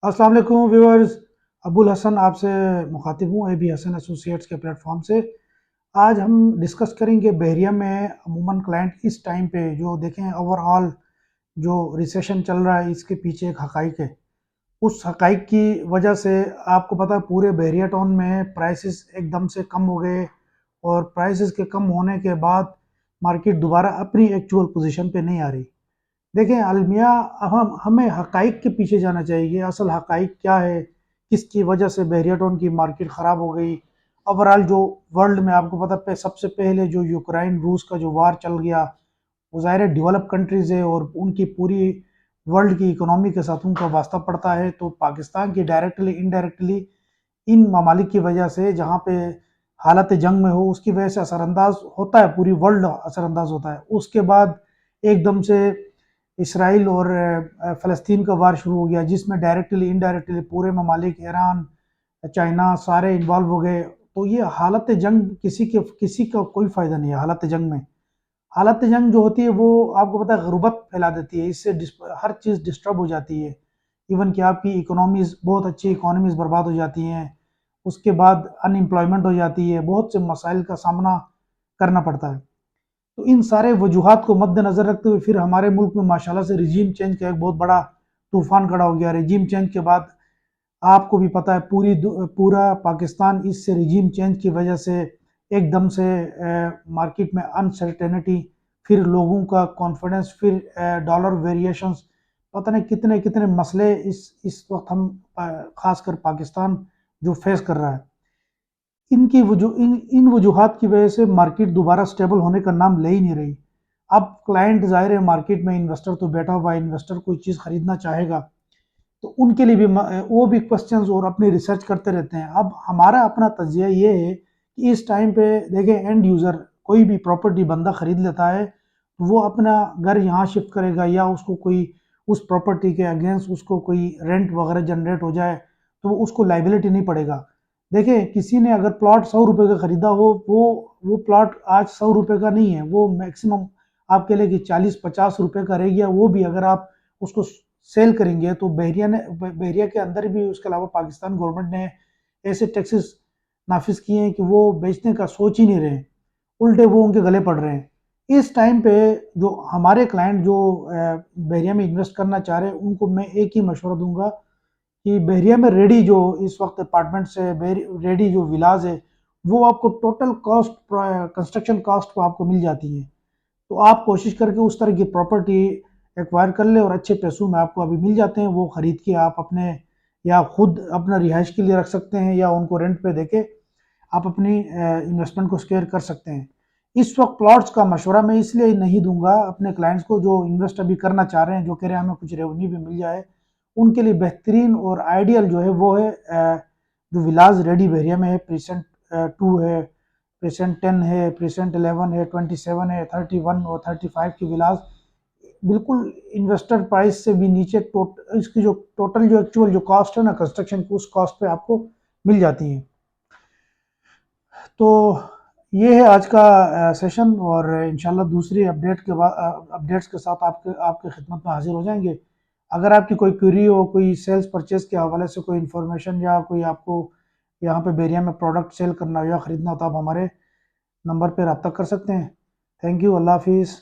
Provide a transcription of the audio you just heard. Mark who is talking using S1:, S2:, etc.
S1: अस्सलाम वालेकुम व्यूअर्स। अबुल हसन आपसे मुखातिब हूँ एबी हसन एसोसिएट्स के प्लेटफॉर्म से। आज हम डिस्कस करेंगे बहरिया में अमूमन क्लाइंट इस टाइम पे जो देखें ओवरऑल जो रिसेशन चल रहा है इसके पीछे एक हकाइक है। उस हकाइक की वजह से आपको पता है पूरे बहरिया टाउन में प्राइसेस एकदम से कम हो गए और प्राइसेस के कम होने के बाद मार्केट दोबारा अपनी एक्चुअल पोजीशन पे नहीं आ रही। देखें अलमिया, हम हमें हकाइक के पीछे जाना चाहिए। असल हकाइक क्या है, किसकी वजह से बहरिया टाउन की मार्केट ख़राब हो गई। ओवरऑल जो वर्ल्ड में आपको पता है सबसे पहले जो यूक्रेन रूस का जो वार चल गया, वो ज़ाहिर है डेवलप कंट्रीज़ है और उनकी पूरी वर्ल्ड की इकोनॉमी के साथ उनका वास्ता पड़ता है। तो पाकिस्तान की डायरेक्टली इनडायरेक्टली इन ममालिक की वजह से जहाँ पे हालत जंग में हो उसकी वजह से असरअंदाज होता है, पूरी वर्ल्ड असरअंदाज होता है। उसके बाद एकदम से इसराइल और फ़लस्तीन का वार शुरू हो गया जिसमें डायरेक्टली इनडायरेक्टली पूरे ममालिक ईरान चाइना सारे इन्वॉल्व हो गए। तो ये हालत जंग किसी का कोई फ़ायदा नहीं है। हालत जंग जो होती है वो आपको पता है गुर्बत फैला देती है, इससे हर चीज़ डिस्टर्ब हो जाती है। इवन कि आपकी इकोनॉमीज़ बहुत अच्छी इकोनॉमीज़ बर्बाद हो जाती हैं। उसके बाद अनएम्प्लॉयमेंट हो जाती है, बहुत से मसाइल का सामना करना पड़ता है। तो इन सारे वजूहात को मद्देनजर रखते हुए फिर हमारे मुल्क में माशाल्लाह से रिजीम चेंज का एक बहुत बड़ा तूफान खड़ा हो गया। रिजीम चेंज के बाद आपको भी पता है पूरा पाकिस्तान इससे रिजीम चेंज की वजह से एकदम से मार्केट में अनसर्टेनिटी, फिर लोगों का कॉन्फिडेंस, फिर डॉलर वेरिएशंस, पता नहीं कितने कितने मसले इस वक्त हम खासकर पाकिस्तान जो फेस कर रहा है। इन वजूहात की वजह से मार्केट दोबारा स्टेबल होने का नाम ले ही नहीं रही। अब क्लाइंट ज़ाहिर है मार्केट में इन्वेस्टर तो बैठा हुआ है, इन्वेस्टर कोई चीज़ खरीदना चाहेगा तो उनके लिए भी वो भी क्वेश्चंस और अपनी रिसर्च करते रहते हैं। अब हमारा अपना तजिया ये है कि इस टाइम पे देखें एंड यूज़र कोई भी प्रॉपर्टी बंदा खरीद लेता है तो वो अपना घर यहाँ शिफ्ट करेगा या उसको कोई उस प्रॉपर्टी के अगेंस्ट उसको कोई रेंट वगैरह जनरेट हो जाए तो उसको लाइबिलिटी नहीं पड़ेगा। देखें किसी ने अगर प्लॉट 100 रुपये का खरीदा हो वो प्लॉट आज 100 रुपये का नहीं है, वो मैक्सिमम आपके लिए कि 40-50 रुपये का रह गया। वो भी अगर आप उसको सेल करेंगे तो बहरिया के अंदर भी उसके अलावा पाकिस्तान गवर्नमेंट ने ऐसे टैक्सेस नाफिज किए हैं कि वो बेचने का सोच ही नहीं रहे, उल्टे वो उनके गले पड़ रहे हैं। इस टाइम पे जो हमारे क्लाइंट जो बहरिया में इन्वेस्ट करना चाह रहे हैं उनको मैं एक ही मशवरा दूंगा कि बहरिया में रेडी जो इस वक्त अपार्टमेंट्स है, रेडी जो विलाज है, वो आपको टोटल कॉस्ट कंस्ट्रक्शन कॉस्ट को आपको मिल जाती है। तो आप कोशिश करके उस तरह की प्रॉपर्टी एक्वायर कर ले और अच्छे पैसों में आपको अभी मिल जाते हैं। वो खरीद के आप अपने या खुद अपना रिहाइश के लिए रख सकते हैं या उनको रेंट पे देके आप अपनी इन्वेस्टमेंट को स्क्वेयर कर सकते हैं। इस वक्त प्लॉट्स का मशवरा मैं इसलिए नहीं दूंगा अपने क्लाइंट्स को जो इन्वेस्ट अभी करना चाह रहे हैं, जो कह रहे हैं हमें कुछ रेवेन्यू भी मिल जाए। उनके लिए बेहतरीन और आइडियल जो है वो है जो विलाज रेडी बहरिया में है, प्रीसेंट 2 है, प्रीसेंट 10 है, प्रीसेंट 11 है, 27 है, 31 और 35 की विलास बिल्कुल इन्वेस्टर प्राइस से भी नीचे इसकी जो टोटल जो एक्चुअल जो कॉस्ट है ना कंस्ट्रक्शन की, उस कॉस्ट पे आपको मिल जाती है। तो ये है आज का सेशन और इंशाल्लाह दूसरी अपडेट्स के साथ आपके आपके खिदमत में हाजिर हो जाएंगे। अगर आपकी कोई क्वेरी हो, कोई सेल्स परचेज के हवाले से कोई इन्फॉर्मेशन या कोई आपको यहाँ पे बेरिया में प्रोडक्ट सेल करना हो या ख़रीदना हो तो आप हमारे नंबर पर रब्ता कर सकते हैं। थैंक यू, अल्लाह हाफिज़।